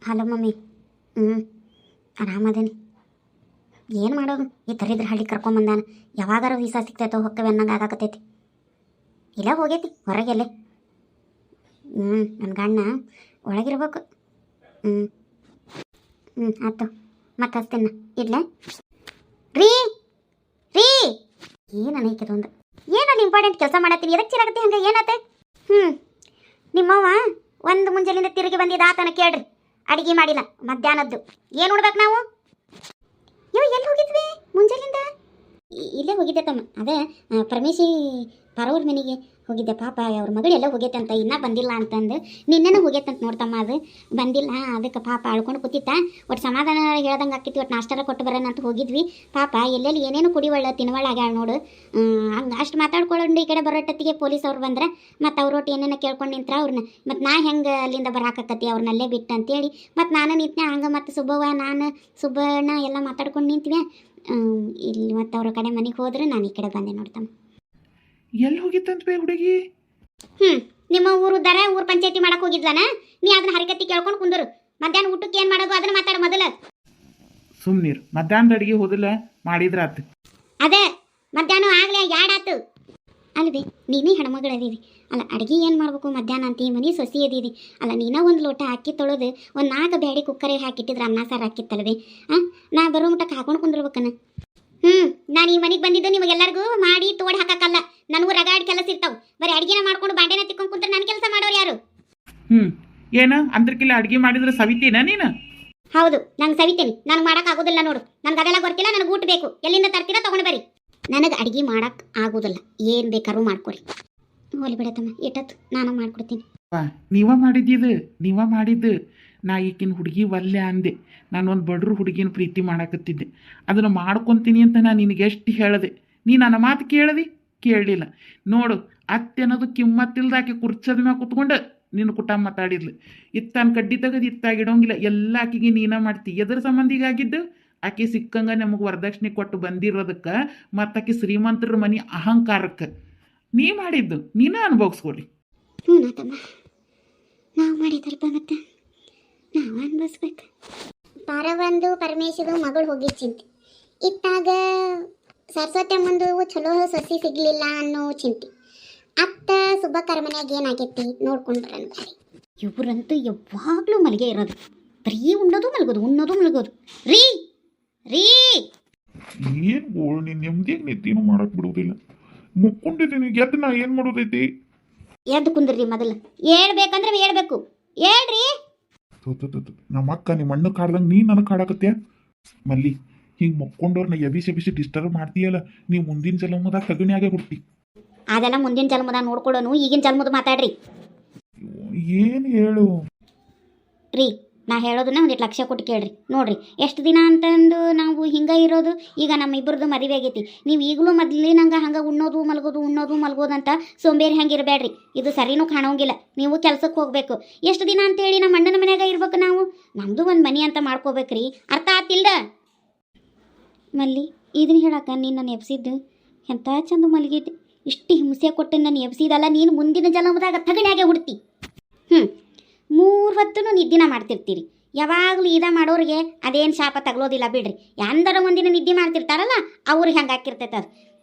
Hello mummy. ಹ್ಞೂ ಆರಾಮದೇನಿ. ಏನು ಮಾಡೋದು, ಈ ದರಿದ್ರ ಹಳ್ಳಿ ಕರ್ಕೊಂಬಂದಾನ. ಯಾವಾಗಾರ ವೀಸಾ ಸಿಗ್ತೈತೋ ಹೊಕ್ಕವೆ ಅನ್ನಂಗೆ ಆಗಾಕತ್ತೈತಿ. ಇಲ್ಲ ಹೋಗೈತಿ ಹೊರಗೆಲ್ಲೇ. ನನ್ನ ಗಂಡ ಒಳಗಿರ್ಬೇಕು. ಹ್ಞೂ ಆಯ್ತು, ಮತ್ತೆ ಹಚ್ತೇನೆ ಇಡ್ಲೆ. ರೀ ರೀ ಏನು ಅನೈಕದು ಒಂದು ಏನೋ ಇಂಪಾರ್ಟೆಂಟ್ ಕೆಲಸ ಮಾಡತ್ತೀನಿ, ಎದಕ್ಕೆ ಚಿರಾಗತ್ತಿ ಹಂಗೆ ಏನಾತೆ? ನಿಮ್ಮವ್ವ ಒಂದು ಮುಂಜಾನಿಂದ ತಿರುಗಿ ಬಂದಿದ್ದ ಆತನ ಕೇಳ್ರಿ, ಅಡಿಗೆ ಮಾಡಿಲ್ಲ ಮಧ್ಯಾಹ್ನದ್ದು. ಏನು ಉಣ್ಬೇಕು ನಾವು? ಎಲ್ಲಿ ಹೋಗಿದ್ವಿ ಮುಂಜಾನಿಂದ? ಇಲ್ಲೇ ಹೋಗಿದ್ದೆ ತಮ್ಮ. ಅದೇ ಪರಮೇಶಿ ಪರವ್ರ ಮನೆಗೆ ಹೋಗಿದ್ದೆ. ಪಾಪ ಅವ್ರ ಮಗಳು ಎಲ್ಲ ಹೋಗೈತೆ ಅಂತ, ಇನ್ನೂ ಬಂದಿಲ್ಲ ಅಂತಂದು. ನಿನ್ನೆನೂ ಹೋಗೈತಂತ ನೋಡ್ತಮ್ಮ, ಅದು ಬಂದಿಲ್ಲ. ಅದಕ್ಕೆ ಪಾಪ ಅಳ್ಕೊಂಡು ಕೂತಿತ್ತ. ಒಟ್ಟು ಸಮಾಧಾನ ಹೇಳ್ದಂಗೆ ಆಕೈತಿ. ಒಟ್ಟು ನಾಷ್ಟಾರ ಕೊಟ್ಟು ಬರೋಣ ಅಂತ ಹೋಗಿದ್ವಿ. ಪಾಪ ಎಲ್ಲೆಲ್ಲಿ ಏನೇನು ಕುಡಿವಳ್ಳ ತಿನ್ವಳ್ಳ ಆಗ್ಯಾಳ ನೋಡು. ಹಂಗೆ ಅಷ್ಟು ಮಾತಾಡ್ಕೊಂಡು ಈ ಕಡೆ ಬರೋಟತ್ತಿಗೆ ಪೊಲೀಸ್ ಅವ್ರು ಬಂದ್ರೆ ಮತ್ತು ಅವ್ರೊಟ್ಟು ಏನೇನೋ ಕೇಳ್ಕೊಂಡು ನಿಂತ್ರ ಅವ್ರನ್ನ. ಮತ್ತು ನಾ ಹೆಂಗೆ ಅಲ್ಲಿಂದ ಬರಾಕತ್ತಿ ಅವ್ರನ್ನಲ್ಲೇ ಬಿಟ್ಟು ಅಂತೇಳಿ ಮತ್ತು ನಾನು ನಿಂತನೆ ಹಂಗೆ. ಮತ್ತು ಸುಬ್ಬಣ್ಣ ಎಲ್ಲ ಮಾತಾಡ್ಕೊಂಡು ನಿಂತ್ವಿ. ಇಲ್ಲಿ ಮತ್ತು ಅವ್ರ ಕಡೆ ಮನೆಗೆ ಹೋದ್ರೆ ನಾನು ಈ ಕಡೆ ಬಂದೆ ನೋಡ್ತಮ್ಮ. ಎಲ್ಲಿ ಹೋಗಿತ್ತಂತ ಬೇ ಹುಡುಗಿ? ನಿಮ್ಮ ಊರು ಊರು ಪಂಚಾಯತಿ ಮಾಡಕ್ ಹೋಗಿದ್ಲನ? ನೀ ಅದನ್ನ ಹರಿಕತ್ತಿ ಕೇಳ್ಕೊಂಡು ಕುಂದರು. ಮಧ್ಯಾಹ್ನ ಊಟಕ್ಕೆ ಏನು ಮಾಡೋದು ಅದನ್ನ ಮಾತಾಡ ಮೊದಲ. ಸುಮ್ನೀರ್, ಮಧ್ಯಾಹ್ನದ ಅಡಿಗೆ ಹೋದಿಲ್ಲ ಮಾಡಿದ್ರ ಆತು. ಅದೇ ಮಧ್ಯಾಹ್ನ ಆಗ್ಲೇ ಯಾಡಾತು ಅಲ್ವಿ. ನೀನೇ ಹೆಣ್ಮಗಳದೀವಿ ಅಲ್ಲ, ಅಡುಗೆ ಏನು ಮಾಡ್ಬೇಕು ಮಧ್ಯಾಹ್ನ ಅಂತೀವಿ. ಮನೆ ಸೊಸಿ ಅದೀವಿ ಅಲ್ಲ. ನೀನ ಒಂದು ಲೋಟ ಅಕ್ಕಿ ತೊಳೆದು ಒಂದು 4 ಬ್ಯಾಡಿ ಕುಕ್ಕರಿಗೆ ಹಾಕಿಟ್ಟಿದ್ರೆ ಅನ್ನ ಸಾರು ಹಾಕಿತ್ತಲ್ವಿ. ನಾ ಬರೋ ಮುಟ್ಟಕ್ಕೆ ಹಾಕೊಂಡು ಕುಂದಿರ್ಬೇಕನ. ನಾನು ಈ ಮನೆಗೆ ಬಂದಿದ್ದು ನಿಮಗೆಲ್ಲರಿಗೂ ಮಾಡಿ ತೋಡಿ ಹಾಕಕ್ಕಲ್ಲ. ನನಗೂ ರಗಾಡ್ ಕೆಲಸ ಇರ್ತಾವೆ. ಬರೀ ಅಡುಗೆನ ಮಾಡ್ಕೊಂಡು ಬಾಂಡೆನ ತಿಕ್ಕೊಂಡು ಕುಂತ್ರೆ ನನ್ನ ಕೆಲಸ ಮಾಡೋರು ಯಾರು? ಏನ ಅಂತರ್ಕಿಲ್ಲ ಅಡುಗೆ ಮಾಡಿದ್ರೆ ಸವಿತೀನ ನೀನು? ಹೌದು, ನಂಗೆ ಸವಿತೇನೆ. ನನಗೆ ಮಾಡಕ್ ಆಗೋದಿಲ್ಲ ನೋಡು. ನನಗೆ ಅದೆಲ್ಲ ಗೊತ್ತಿಲ್ಲ. ನನಗೆ ಊಟ ಬೇಕು. ಎಲ್ಲಿಂದ ತರ್ತೀರಾ ತಗೊಂಡು ಬರ್ರಿ. ನನಗೆ ಅಡುಗೆ ಮಾಡಕ್ ಆಗೋದಿಲ್ಲ. ಏನು ಬೇಕಾದ್ರೂ ಮಾಡ್ಕೊರಿ. ಹೋಲಿ ಬಿಡತ್ತಮ್ಮ, ಇಟ್ಟತ್ತು ನಾನು ಮಾಡ್ಕೊಡ್ತೀನಿ. ನೀವ ಮಾಡಿದ್ದು. ನಾ ಈಕಿನ ಹುಡುಗಿ ಒಲ್ಲೆ ಅಂದೆ. ನಾನು ಒಂದು ಬಡ್ರು ಹುಡುಗಿನ ಪ್ರೀತಿ ಮಾಡಾಕತ್ತಿದ್ದೆ. ಅದನ್ನು ಮಾಡ್ಕೊತೀನಿ ಅಂತ ನಾನು ನಿನಗೆ ಎಷ್ಟು ಹೇಳಿದೆ. ನೀ ನನ್ನ ಮಾತು ಕೇಳಲಿಲ್ಲ ನೋಡು. ಅತ್ತೆ ಅನ್ನೋದು ಕಿಮ್ಮತ್ತಿಲ್ದಾಕೆ ಕುರ್ಚದ ಮ್ಯಾಗ ಕುತ್ಕೊಂಡು ನಿನ್ನ ಕುಟುಂಬ ಮಾತಾಡಿದ್ಲು. ಇತ್ತಾನ ಕಡ್ಡಿ ತೆಗೆದು ಇತ್ತಾಗಿಡೋಂಗಿಲ್ಲ. ಎಲ್ಲ ಆಕಿಗೆ ನೀನ ಮಾಡ್ತಿ. ಎದ್ರ ಸಂಬಂಧಿಗಾಗಿದ್ದು? ಆಕೆ ಸಿಕ್ಕಂಗ ನಮಗೆ ವರದಕ್ಷಿಣೆ ಕೊಟ್ಟು ಬಂದಿರೋದಕ್ಕೆ ಮತ್ತು ಆಕೆ ಶ್ರೀಮಂತರ ಮನೆ ಅಹಂಕಾರಕ್ಕೆ ನೀ ಮಾಡಿದ್ದು ನೀನ ಅನುಭವಿಸ್ಕೊಡಿ. ನಾವು ಮಾಡಿದಲ್ಪ ಮತ್ತೆ ನಾವು ಅನ್ಭವಿಸ್ಬೇಕು. ಪಾರವಂದು ಪರಮೇಶದು ಮಗಳು ಹೋಗಿ ಚಿಂತೆ ಇತ್ತಾಗ ಸರಸ್ವತಿ ಅಮ್ಮಂದು ಚಲೋ ಸೊಸಿ ಸಿಗ್ಲಿಲ್ಲ ಅನ್ನೋ ಚಿಂತೆ. ಅತ್ತ ಸುಬ್ಬಕ್ಕರ ಮನೆಯಾಗ ಏನಾಗೈತಿ ನೋಡ್ಕೊಂಡು ಬರೋಣ ಬಾರಿ. ಇವರಂತೂ ಯಾವಾಗಲೂ ಮಲಗೆ ಇರೋದು. ಬರೀ ಉಣ್ಣೋದು ಮಲಗೋದು. ರೀ ರೀ ಏನು ಗೋಳು, ನೀನು ನೆಮ್ಮದಿಯಾಗಿ ನಿದ್ದೆನೂ ಮಾಡಕ್ಕೆ ಬಿಡುವುದಿಲ್ಲ. ಮುಕ್ಕೊಂಡಿದ್ದೀನಿ. ಎದ್ದು ನಾ ಏನು ಮಾಡೋದೈತಿ? ಎದ್ದು ಕುಂದ್ರಿ ಮೊದಲು. ಹೇಳ್ಬೇಕಂದ್ರೆ ಹೇಳ್ಬೇಕು. ಹೇಳ್ರಿ. ನಮ್ಮ ಅಕ್ಕ ನಿಮ್ಮ ಅಣ್ಣ ಕಾಡ್ದಂಗೆ ನೀ ನನಗೆ ಕಾಡಕತ್ಯ ಮಲ್ಲಿ. ಹಿಂಗೆ ಮಕ್ಕೊಂಡವ್ರನ್ನ ಎಬಿಸಿ ಡಿಸ್ಟರ್ಬ್ ಮಾಡ್ತೀಯಲ್ಲ. ನೀವು ಮುಂದಿನ ಜನ್ಮದಾಗ ಸಗಣಿಯಾಗೆ ಹುಡ್ತಿ. ಅದೆಲ್ಲ ಮುಂದಿನ ಜನ್ಮದಾಗ ನೋಡ್ಕೊಳ್ಳೋನು. ಈಗಿನ ಜನ್ಮದ ಮಾತಾಡ್ರಿ. ಏನು ಹೇಳು ರೀ. ನಾ ಹೇಳೋದನ್ನ ಒಂದಿಟ್ಟು ಲಕ್ಷ ಕೊಟ್ಟು ಕೇಳ್ರಿ. ನೋಡ್ರಿ ಎಷ್ಟು ದಿನ ಅಂತಂದು ನಾವು ಹಿಂಗೆ ಇರೋದು. ಈಗ ನಮ್ಮ ಇಬ್ಬರದು ಮದುವೆ ಆಗೈತಿ. ನೀವು ಈಗಲೂ ಮೊದಲಿನಂಗೆ ಹಂಗೆ ಉಣ್ಣೋದು ಮಲಗೋದು ಅಂತ ಸೋಂಬೇರಿ ಹಂಗೆ ಇರಬೇಡ್ರಿ. ಇದು ಸರಿನೂ ಕಾಣೋಂಗಿಲ್ಲ. ನೀವು ಕೆಲ್ಸಕ್ಕೆ ಹೋಗಬೇಕು. ಎಷ್ಟು ದಿನ ಅಂತೇಳಿ ನಮ್ಮ ಅಣ್ಣನ ಮನ್ಯಾಗ ಇರ್ಬೇಕು ನಾವು. ನಮ್ಮದು ಒಂದು ಮನೆ ಅಂತ ಮಾಡ್ಕೋಬೇಕ್ರಿ. ಅರ್ಥ ಆತಿಲ್ದ ಮಲ್ಲಿ? ಇದನ್ನ ಹೇಳಕ್ಕ ನೀನು ನನ್ನ ಎಬ್ಸಿದ್ದು ಎಂಥ ಚಂದ ಮಲಗಿದ್ದೆ. ಇಷ್ಟು ಹಿಂಸೆ ಕೊಟ್ಟು ನಾನು ಎಬ್ಸಿದಲ್ಲ. ನೀನು ಮುಂದಿನ ಜನ್ಮದಾಗ ತಗಣಿಯಾಗೆ ಹುಡ್ತಿ. 3 ಹೊತ್ತೂ ನಿದ್ದಿನ ಮಾಡ್ತಿರ್ತೀರಿ. ಯಾವಾಗಲೂ ಮಾಡೋರಿಗೆ ಅದೇನು ಶಾಪ ತಗಲೋದಿಲ್ಲ ಬಿಡ್ರಿ. ಎಂದರ ಒಂದಿನ ನಿದ್ದೆ ಮಾಡ್ತಿರ್ತಾರಲ್ಲ ಅವ್ರಿಗೆ ಹೆಂಗೆ ಹಾಕಿರ್ತೈತೆ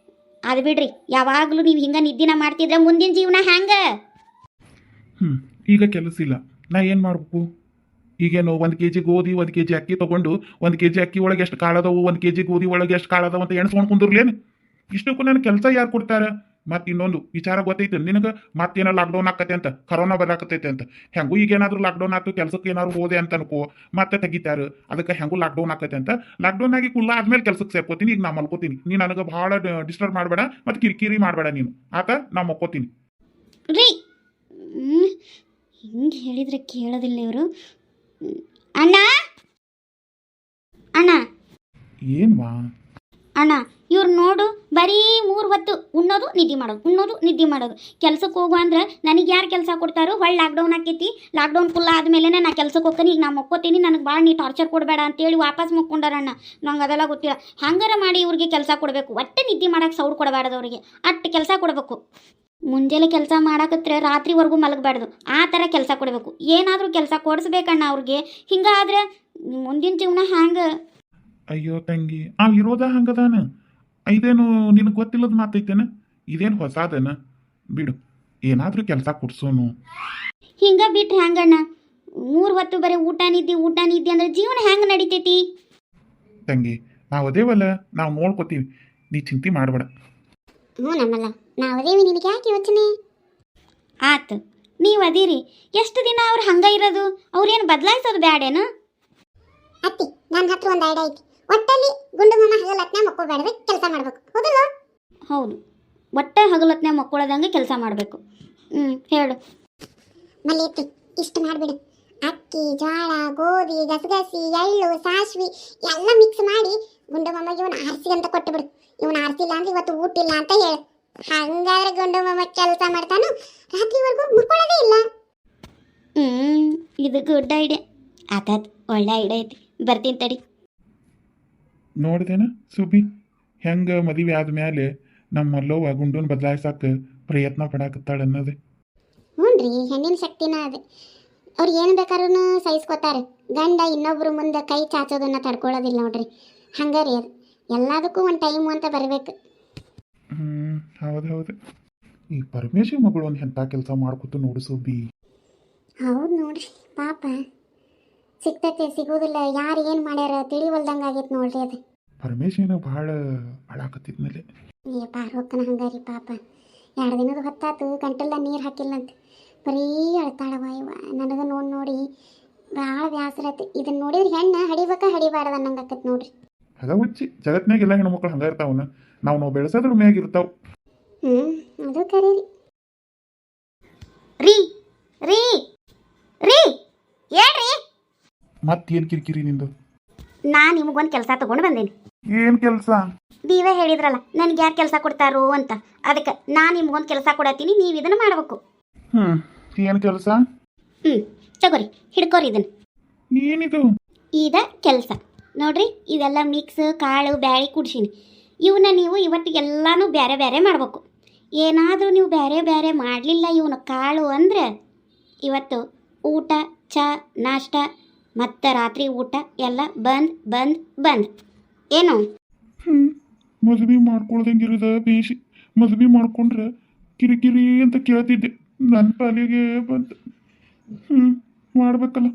ಅದು ಬಿಡ್ರಿ. ಯಾವಾಗಲೂ ನೀವು ಹಿಂಗೆ ನಿದ್ದಿನ ಮಾಡ್ತಿದ್ರೆ ಮುಂದಿನ ಜೀವನ ಹೆಂಗೆ? ಈಗ ಕೆಲಸ ಇಲ್ಲ. ನಾ ಏನು ಮಾಡ್ಬೇಕು? ಈಗೇನು 1 kg ಗೋಧಿ 1 kg ಅಕ್ಕಿ ತೊಗೊಂಡು 1 kg ಅಕ್ಕಿ ಒಳಗೆ ಎಷ್ಟು ಕಾಳದವು 1 kg ಗೋಧಿ ಒಳಗೆ ಎಷ್ಟು ಕಾಳದವು ಅಂತ ಎಣ್ಸ್ಕೊಂಡು ಕುಂದಿರ್ಲೇನು? ಇಷ್ಟಕ್ಕೂ ನನ್ನ ಕೆಲಸ ಯಾರು ಕೊಡ್ತಾರೆ? ಮತ್ತು ಇನ್ನೊಂದು ವಿಚಾರ ಗೊತ್ತೈತೆ ನಿನಗೆ. ಮತ್ತೇನೋ ಲಾಕ್ಡೌನ್ ಆಕತ್ತೆ ಅಂತ, ಕರೋನಾ ಬರಾಕತ್ತೈತೆ ಅಂತ. ಹೆಂಗೂ ಈಗೇನಾದ್ರೂ ಲಾಕ್ಡೌನ್ ಆಯ್ತು, ಕೆಲಸಕ್ಕೆ ಏನಾದ್ರು ಹೋದೆ ಅಂತ ಅನ್ಕೋ, ಮತ್ತೆ ತೆಗಿತಾರೆ. ಅದಕ್ಕೆ ಹೆಂಗೂ ಲಾಕ್ಡೌನ್ ಆಕತ್ತೆ ಅಂತ ಲಾಕ್ಡೌನ್ ಆಗಿ ಕುಲ್ಲ ಆದ್ಮೇಲೆ ಕೆಲಸಕ್ಕೆ ಸೇರ್ಕೋತೀನಿ. ಈಗ ನಾ ಮಲ್ಕೋತೀನಿ. ನೀನು ನನಗೆ ಭಾಳ ಡಿಸ್ಟರ್ಬ್ ಮಾಡಬೇಡ ಮತ್ತು ಕಿರಿಕಿರಿ ಮಾಡಬೇಡ ನೀನು. ಆತ ನಾ ಮಲ್ಕೋತೀನಿ ರೀ. ಹಿಂಗೆ ಹೇಳಿದ್ರೆ ಕೇಳೋದಿಲ್ಲ ಇವರು. ಅಣ್ಣ ಅಣ್ಣ ಏನ್ವಾ ಅಣ್ಣ, ಇವ್ರು ನೋಡು ಬರೀ 3 ಹೊತ್ತು ಉಣ್ಣೋದು ನಿದ್ದೆ ಮಾಡೋದು. ಕೆಲ್ಸಕ್ಕೆ ಹೋಗು ಅಂದ್ರೆ ನನಗೆ ಯಾರು ಕೆಲಸ ಕೊಡ್ತಾರೋ? ಹೊಳ್ಳಿ ಲಾಕ್ಡೌನ್ ಆಕೈತಿ. ಲಾಕ್ಡೌನ್ ಫುಲ್ ಆದಮೇಲೆ ನಾ ಕೆಲ್ಸಕ್ಕೆ ಹೋಗ್ತೀನಿ. ಈಗ ನಾ ಮಕ್ಕೋತೀನಿ. ನನಗೆ ಭಾಳ ನೀ ಟಾರ್ಚರ್ ಕೊಡಬೇಡ ಅಂತೇಳಿ ವಾಪಸ್ ಮಕ್ಕೊಂಡಾರಣ್ಣ. ನಂಗೆ ಅದೆಲ್ಲ ಗೊತ್ತಿಲ್ಲ. ಹಂಗಾರ ಮಾಡಿ ಇವ್ರಿಗೆ ಕೆಲಸ ಕೊಡಬೇಕು. ಒಟ್ಟೆ ನಿದ್ದೆ ಮಾಡೋಕ್ಕೆ ಸೌಡ್ ಕೊಡಬಾರ್ದು ಅವ್ರಿಗೆ. ಅಟ್ಟು ಕೆಲಸ ಕೊಡಬೇಕು. ಮುಂಜಾನೆ ಕೆಲಸ ಮಾಡಕತ್ರೆ ರಾತ್ರಿವರೆಗೂ ಮಲಗಬಾರ್ದು, ಆ ಥರ ಕೆಲಸ ಕೊಡಬೇಕು. ಏನಾದರೂ ಕೆಲಸ ಕೊಡಿಸ್ಬೇಕಣ್ಣ ಅವ್ರಿಗೆ. ಹಿಂಗಾದ್ರೆ ಮುಂದಿನ ಜೀವನ ಹ್ಯಾಂಗೆ? ಅಯ್ಯೋ ತಂಗಿ, ಇರೋದ ಹಂಗದಾನ. ಇದೇನು ನಿನಗೆ ಗೊತ್ತಿಲ್ಲದ ಮಾತೈತೇನ? ಇದೇನು ಹೊಸಾದನ? ಬಿಡು, ಏನಾದರೂ ಕೆಲಸ ಕೊಡ್ಸೋನು. ಹಿಂಗೆ ಬಿಟ್ಟು ಹ್ಯಾಂಗಣ್ಣ? 3 ಹೊತ್ತು ಬರೀ ಊಟ ನಿದ್ದೆ ಅಂದ್ರೆ ಜೀವನ ಹೆಂಗೆ ನಡಿತೈತಿ? ತಂಗಿ, ನಾವು ಅದೇವಲ್ಲ, ನಾವು ನೋಡ್ಕೋತೀವಿ, ನೀ ಚಿಂತೆ ಮಾಡಬೇಡ. ಹ್ಞೂ ನಮ್ಮಲ್ಲ, ನಾವದೇವಿ, ನಿನಗೆ ಯಾಕೆ ಯೋಚನೆ? ಆತು, ನೀವು ಅದೀರಿ. ಎಷ್ಟು ದಿನ ಅವ್ರು ಹಂಗೆ ಇರೋದು? ಅವ್ರೇನು ಬದಲಾಯಿಸೋದು ಬ್ಯಾಡೇನು? ಅತ್ತಿ, ನನ್ನ ಹತ್ರ ಒಂದು ಐಡಿಯಾ ಐತಿ. ಒಟ್ಟಲ್ಲಿ ಗುಂಡು ಮಾಮ ಹಗಲತ್ನ ಮಕ್ಕಳು ಕೆಲಸ ಮಾಡ್ಬೇಕು, ಹೌದಲ್ಲ? ಹೌದು, ಒಟ್ಟೆ ಹಗಲತ್ನೆ ಮಕ್ಕಳದಂಗೆ ಕೆಲಸ ಮಾಡಬೇಕು. ಹೇಳು. ಮಲ್ಲಿಯತ್ತಿ, ಇಷ್ಟು ಮಾಡಿಬಿಡು. ಅಕ್ಕಿ, ಜೋಳ, ಗೋಧಿ, ಗಸಗಸಿ, ಎಳ್ಳು, ಸಾಸ್ವಿ ಎಲ್ಲ ಮಿಕ್ಸ್ ಮಾಡಿ ಗುಂಡು ಮಾಮಗೆ ಇವನು ಆರಿಸಿ ಅಂತ ಕೊಟ್ಟುಬಿಡು. ಇವನು ಆರಿಸಿಲ್ಲ ಅಂದ್ರೆ ಇವತ್ತು ಊಟ ಇಲ್ಲ ಅಂತ ಹೇಳು. ಹಂಗಾದ್ರೆ ಗುಂಡು ಮಾಮ ಕೆಲಸ ಮಾಡ್ತಾನು, ರಾತ್ರಿವರೆಗೂ ಮುಕ್ಕೊಳ್ಳೋದೇ ಇಲ್ಲ. ಇದು ಗುಡ್ ಐಡಿಯಾ. ಆತಾತ್, ಒಳ್ಳೆ ಐಡಿಯಾ ಐತಿ. ಬರ್ತೀನಿ ತಡಿ. ನೋಡ್ದೇನ ಸುಬಿ, ಹೆಂಗೆ ಮದುವೆ ಆದ್ಮೇಲೆ ನಮ್ಮ ಮಲ್ಲವ್ವ ಗುಂಡೂನ್ ಬದಲಾಯಿಸಕ್ಕೆ ಪ್ರಯತ್ನ ಪಡಾಕತ್ತಾಳ ಅನ್ನೋದು. ಹ್ಞೂ ರೀ, ಹೆಣ್ಣಿನ ಶಕ್ತಿನ ಅದು. ಅವ್ರು ಏನು ಬೇಕಾದ್ರೂ ಸಹಿಸ್ಕೋತಾರೆ. ಗಂಡ ಇನ್ನೊಬ್ರು ಮುಂದೆ ಕೈ ಚಾಚೋದನ್ನ ತಡ್ಕೊಳ್ಳೋದಿಲ್ಲ ನೋಡ್ರಿ. ಹಂಗಾರಿ ಅದು ಎಲ್ಲದಕ್ಕೂ ಒಂದು ಟೈಮು ಅಂತ ಬರಬೇಕು. ಹೌದು. ಈ ಪರಮೇಶ್ವರಿ ಮಗಳು ಒಂದು ಎಂಥ ಕೆಲಸ ಮಾಡ್ಕೊತು ನೋಡು ಸುಬ್ಬಿ. ಹೌದು ನೋಡ್ರಿ, ಪಾಪ ಸಿಗ್ತೈತೆ ಸಿಗೋದಿಲ್ಲ, ಯಾರು ಏನು ಮಾಡ್ಯಾರ ತಿಳಿವಲ್ದಂಗೆ ಆಗೈತೆ ನೋಡ್ರಿ ಅದು. ಪರಮೇಶ್ವರಿನ ಭಾಳ ಹಾಳಾಕತ್ತಿದ್ಮೇಲೆ ಪಾರ್ವಕ್ಕನ ಹಂಗಾರಿ ಪಾಪ. 2 ದಿನದ ಹೊತ್ತಾತು, ಗಂಟೆಲ್ಲ ನೀರು ಹಾಕಿಲ್ಲಂತೆ, ಬರೀ ಅಳ್ತಾಳವ ಇವ. ನನಗೆ ನೋಡಿ ಭಾಳ ಬೇಸರ ಐತಿ. ಇದನ್ನ ನೋಡಿದ್ರೆ ಹೆಣ್ಣು ಹಡಿಬಾರ್ದು ಅನ್ನಂಗೆ ಆಕತ್ ನೋಡ್ರಿ. ಅದ ಹುಚ್ಚಿ, ಜಗತ್ನಾಗೆಲ್ಲ ಹೆಣ್ಮಕ್ಳು ಹಂಗ ಇರ್ತಾವನ, ನಾವು ಬೆಳೆಸೋದ್ರ ಮ್ಯಾಗ ಇರ್ತಾವ. ಅದು ಕರೀರಿ. ರೀ ರೀ ರೀ ಹೇಳ್ರಿ. ಮತ್ತೇನು ಕಿರಿಕಿರಿ ನಿಂದು? ನಾನು ನಿಮಗೊಂದು ಕೆಲಸ ತಗೊಂಡು ಬಂದೇನಿ. ಏನು ಕೆಲಸ? ನೀವೇ ಹೇಳಿದ್ರಲ್ಲ ನನಗೆ ಯಾರು ಕೆಲಸ ಕೊಡ್ತಾರೋ ಅಂತ, ಅದಕ್ಕೆ ನಾನು ನಿಮ್ಗೊಂದು ಕೆಲಸ ಕೊಡತ್ತೀನಿ, ನೀವು ಇದನ್ನು ಮಾಡಬೇಕು. ಏನು ಕೆಲಸ? ತಗೋರಿ, ಹಿಡ್ಕೋರಿ ಇದನ್ನು. ಏನಿದು? ಇದ ಕೆಲಸ ನೋಡ್ರಿ. ಇದೆಲ್ಲ ಮಿಕ್ಸ್ ಕಾಳು ಬ್ಯಾಳಿ ಕುಡ್ಸೀನಿ. ಇವನ್ನ ನೀವು ಇವತ್ತಿಗೆಲ್ಲಾನು ಬೇರೆ ಬೇರೆ ಮಾಡಬೇಕು. ಏನಾದರೂ ನೀವು ಬೇರೆ ಬೇರೆ ಮಾಡಲಿಲ್ಲ ಇವನು ಕಾಳು ಅಂದರೆ ಇವತ್ತು ಊಟ, ಚಾ, ನಾಷ್ಟ ಮತ್ತು ರಾತ್ರಿ ಊಟ ಎಲ್ಲ ಬಂದ್. ಏನು? ಮದುವೆ ಮಾಡ್ಕೊಳ್ದಂಗಿರದ ಬೇಷಿ. ಮದುವೆ ಮಾಡ್ಕೊಂಡ್ರೆ ಕಿರಿಕಿರಿ ಅಂತ ಕೇಳ್ತಿದ್ದೆ, ನನ್ನ ಪಾಲಿಗೆ ಬಂತು. ಮಾಡ್ಬೇಕಲ್ಲ.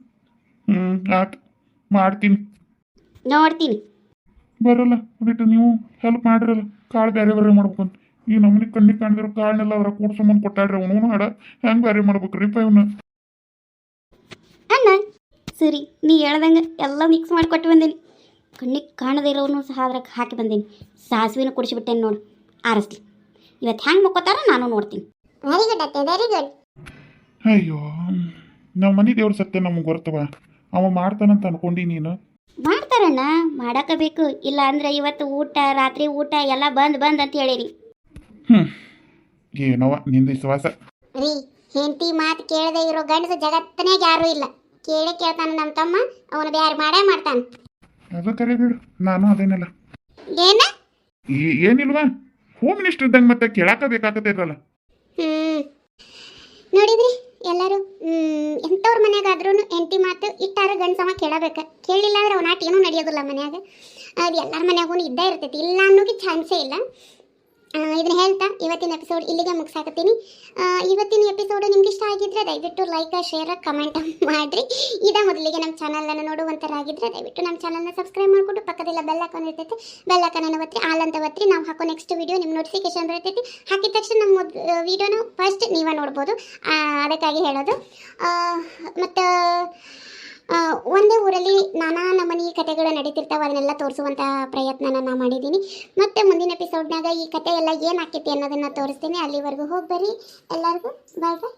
ಆಯ್ತು, ಮಾಡ್ತೀನಿ. ನೋಡ್ತೀನಿ. ಬರಲ್ಲ ಬಿಟ್ಟು ನೀವು ಹೆಲ್ಪ್ ಮಾಡಿರಲ್ಲ, ಕಾಳು ಬೇರೆ ಬೇರೆ ಮಾಡ್ಬೇಕಂತ. ಈ ನಮ್ಮನೆ ಕಣ್ಣಿಗೆ ಕಾಣಿದಿರೋ ಕಾಳನ್ನೆಲ್ಲ ಅವರ ಕೂಡ್ಸೊಂಬಂದು ಕೊಟ್ಟಾಡ್ರಿ. ಅವನು ಹಾಡ ಹೆಂಗೆ ಬೇರೆ ಮಾಡ್ಬೇಕ್ರಿಪ್ಪ ಇವನ್ನ? ಅಣ್ಣ ಸರಿ, ನೀ ಹೇಳ್ದಂಗೆ ಎಲ್ಲ ಮಿಕ್ಸ್ ಮಾಡಿ ಕೊಟ್ಟು ಬಂದೀನಿ. ಕಣ್ಣಿಗೆ ಕಾಣದೇ ಇರೋನು ಸಹ ಅದ್ರಾಗ ಹಾಕಿ ಬಂದೀನಿ. ಸಾಸಿವೆನೂ ಕುಡಿಸಿಬಿಟ್ಟೇನೆ ನೋಡು, ಆರಿಸ್ಲಿ. ಇವತ್ತು ಹೆಂಗೆ ಮಕ್ಕೋತಾರ ನಾನು ನೋಡ್ತೀನಿ. ವೆರಿ ಗುಡ್ ಅತ್ತೆ, ವೆರಿ ಗುಡ್. ಅಯ್ಯೋ, ನಮ್ಮ ಮನೆ ದೇವ್ರ ಸತ್ಯ ನಮ್ಗೆ ಗೊತ್ತವ, ಅವ ಮಾಡ್ತಾನಂತ ಅನ್ಕೊಂಡಿ ನೀನು? ಮಾಡ್ತಾರಣ್ಣ, ಮಾಡಾಕಬೇಕು. ಇಲ್ಲ ಅಂದ್ರೆ ಇವತ್ತು ಊಟ, ರಾತ್ರಿ ಊಟ ಎಲ್ಲ ಬಂದ್ ಅಂತ ಹೇಳಿರಿ. ಏನವ ನಿಂದ ವಿಶ್ವಾಸ. ರೀ, ಹೆಂಡತಿ ಮಾತು ಕೇಳದೆ ಇರೋ ಗಂಡಸ ಜಗತ್ತನಾಗ ಯಾರೂ ಇಲ್ಲ. ಕೇಳ್ತಾನ ನಮ್ಮ ತಮ್ಮ, ಅವನು ಬ್ಯಾರ ಮಾಡ್ತಾನೆ. ಅದು ಕರೆ ಬಿಡು, ನಾನು ಅದೇನಲ್ಲ. ಏನ? ಏನಿಲ್ವಾ, ಹೋಮ್ ಮಿನಿಸ್ಟರ್ ಇದ್ದಂಗೆ ಮತ್ತೆ ಕೇಳಾಕ ಬೇಕಾಗತ್ತಿರಲ್ಲ. ನೋಡಿದ್ರಿ ಎಲ್ಲರೂ, ಎಂಥವ್ರ ಮನ್ಯಾಗಾದ್ರೂ ಹೆಂಡತಿ ಮಾತು ಇಟ್ಟಾರ ಗಂಡಸಮ ಕೇಳಬೇಕು. ಕೇಳಿಲ್ಲ ಅಂದ್ರೆ ಅವನಾಟ ಏನೂ ನಡೆಯೋದಿಲ್ಲ ಮನ್ಯಾಗ. ಅದು ಎಲ್ಲರ ಮನ್ಯಾಗೂ ಇದ್ದೇ ಇರ್ತೈತಿ, ಇಲ್ಲ ಅನ್ನೋಕೆ ಚಾನ್ಸೇ ಇಲ್ಲ. ಇದನ್ನ ಹೇಳ್ತಾ ಇವತ್ತಿನ ಎಪಿಸೋಡ್ ಇಲ್ಲಿಗೆ ಮುಗಿಸಾಕತ್ತೀನಿ. ಇವತ್ತಿನ ಎಪಿಸೋಡು ನಿಮ್ಗೆ ಇಷ್ಟ ಆಗಿದ್ರೆ ದಯವಿಟ್ಟು ಲೈಕ್, ಶೇರ್, ಕಮೆಂಟ್ ಮಾಡಿರಿ. ಮೊದಲಿಗೆ ನಮ್ಮ ಚಾನಲನ್ನು ನೋಡುವಂಥರಾಗಿದ್ದರೆ ದಯವಿಟ್ಟು ನಮ್ಮ ಚಾನಲ್ನ ಸಬ್ಸ್ಕ್ರೈಬ್ ಮಾಡಿಕೊಂಡು ಪಕ್ಕದಲ್ಲ ಬೆಲ್ ಐಕಾನ್ ಇರ್ತೈತೆ, ಬೆಲ್ ಐಕಾನನ್ನು ಒತ್ತಿರಿ, ಆಲ್ ಅಂತ ಒತ್ತಿರಿ. ನಾವು ಹಾಕೋ ನೆಕ್ಸ್ಟ್ ವಿಡಿಯೋ ನಿಮ್ಮ ನೋಟಿಫಿಕೇಶನ್ ಬರ್ತೈತಿ. ಹಾಕಿದ ತಕ್ಷಣ ನಮ್ಮ ವಿಡಿಯೋನ ಫಸ್ಟ್ ನೀವೇ ನೋಡ್ಬೋದು, ಅದಕ್ಕಾಗಿ ಹೇಳೋದು. ಮತ್ತು ಒಂದೇ ಊರಲ್ಲಿ ನಾನಾ ನಮೂನಿ ಕಥೆಗಳು ನಡೀತಿರ್ತಾವೆ, ಅದನ್ನೆಲ್ಲ ತೋರಿಸುವಂಥ ಪ್ರಯತ್ನನ ನಾನು ಮಾಡಿದ್ದೀನಿ. ಮತ್ತು ಮುಂದಿನ ಎಪಿಸೋಡ್ನಾಗ ಈ ಕಥೆ ಎಲ್ಲ ಏನು ಆಕೈತಿ ಅನ್ನೋದನ್ನು ತೋರಿಸ್ತೀನಿ. ಅಲ್ಲಿವರೆಗೂ ಹೋಗಿ ಬರ್ರಿ. ಎಲ್ಲರಿಗೂ ಬಾಯ್ ಬಾಯ್.